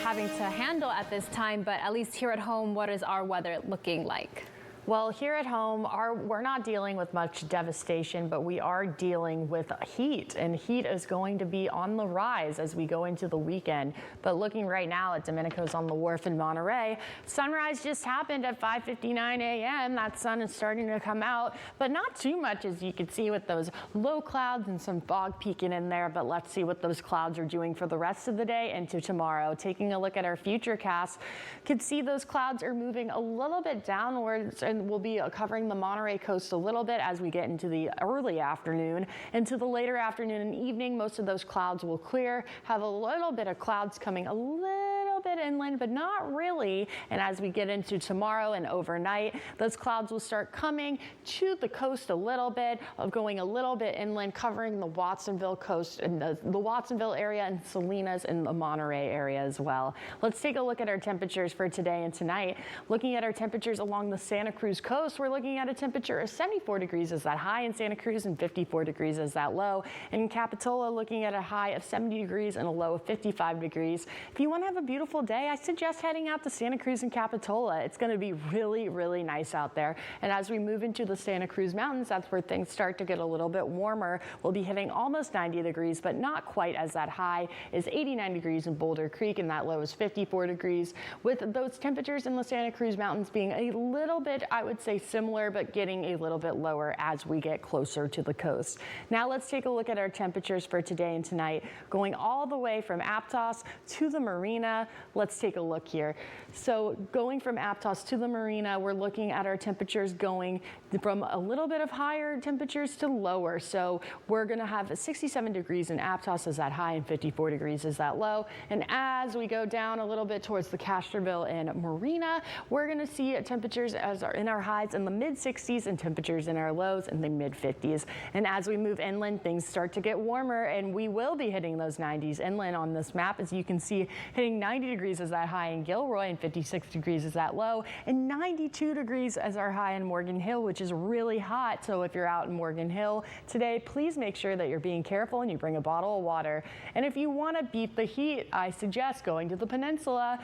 having to handle at this time, but at least here at home, what is our weather looking like? Well, here at home, we're not dealing with much devastation, but we are dealing with heat, and heat is going to be on the rise as we go into the weekend. But looking right now at Domenico's on the Wharf in Monterey, sunrise just happened at 5:59 a.m. That sun is starting to come out, but not too much, as you can see with those low clouds and some fog peeking in there. But let's see what those clouds are doing for the rest of the day into tomorrow. Taking a look at our futurecast, can see those clouds are moving a little bit downwards and will be covering the Monterey coast a little bit as we get into the early afternoon. Into the later afternoon and evening, most of those clouds will clear, have a little bit of clouds coming a little bit inland, but not really. And as we get into tomorrow and overnight, those clouds will start coming to the coast a little bit, going a little bit inland, covering the Watsonville coast and the Watsonville area and Salinas and the Monterey area as well. Let's take a look at our temperatures for today and tonight. Looking at our temperatures along the Santa Cruz coast, we're looking at a temperature of 74 degrees as that high in Santa Cruz and 54 degrees as that low. In Capitola, looking at a high of 70 degrees and a low of 55 degrees. If you want to have a beautiful day, I suggest heading out to Santa Cruz and Capitola. It's going to be really, really nice out there. And as we move into the Santa Cruz Mountains, that's where things start to get a little bit warmer. We'll be hitting almost 90 degrees, but not quite, as that high is 89 degrees in Boulder Creek and that low is 54 degrees. With those temperatures in the Santa Cruz Mountains being a little bit, I would say, similar, but getting a little bit lower as we get closer to the coast. Now let's take a look at our temperatures for today and tonight, going all the way from Aptos to the marina. Let's take a look here. So going from Aptos to the marina, we're looking at our temperatures going from a little bit of higher temperatures to lower. So we're going to have 67 degrees in Aptos as that high and 54 degrees as that low. And as we go down a little bit towards the Castroville and Marina, we're going to see temperatures as in our highs in the mid 60s and temperatures in our lows in the mid 50s. And as we move inland, things start to get warmer, and we will be hitting those 90s inland on this map. As you can see, hitting 90 degrees as that high in Gilroy and 56 degrees as that low, and 92 degrees as our high in Morgan Hill, which is really hot. So if you're out in Morgan Hill today, please make sure that you're being careful and you bring a bottle of water. And if you want to beat the heat, I suggest going to the peninsula.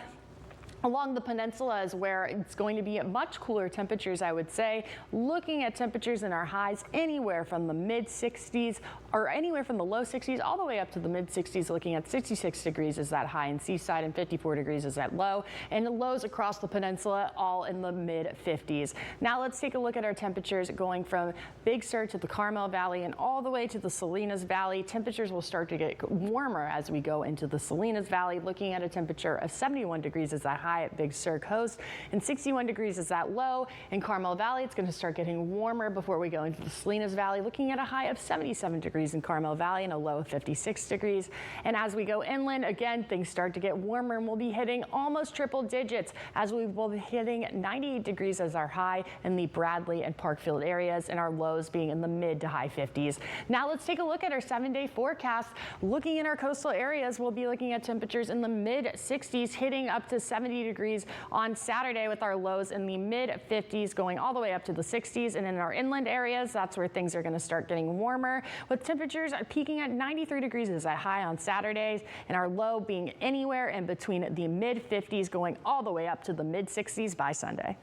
Along the peninsula is where it's going to be at much cooler temperatures, I would say. Looking at temperatures in our highs anywhere from the mid 60s or anywhere from the low 60s all the way up to the mid 60s, looking at 66 degrees is that high in Seaside and 54 degrees is that low. And the lows across the peninsula all in the mid 50s. Now let's take a look at our temperatures going from Big Sur to the Carmel Valley and all the way to the Salinas Valley. Temperatures will start to get warmer as we go into the Salinas Valley, looking at a temperature of 71 degrees is that high at Big Sur Coast and 61 degrees is that low. In Carmel Valley, it's going to start getting warmer before we go into the Salinas Valley, looking at a high of 77 degrees in Carmel Valley and a low of 56 degrees. And as we go inland, again, things start to get warmer and we'll be hitting almost triple digits as we will be hitting 98 degrees as our high in the Bradley and Parkfield areas, and our lows being in the mid to high 50s. Now let's take a look at our 7-day forecast. Looking in our coastal areas, we'll be looking at temperatures in the mid 60s, hitting up to 70 degrees on Saturday with our lows in the mid 50s going all the way up to the 60s. And in our inland areas, that's where things are going to start getting warmer, with temperatures peaking at 93 degrees as a high on Saturdays and our low being anywhere in between the mid 50s going all the way up to the mid 60s by Sunday.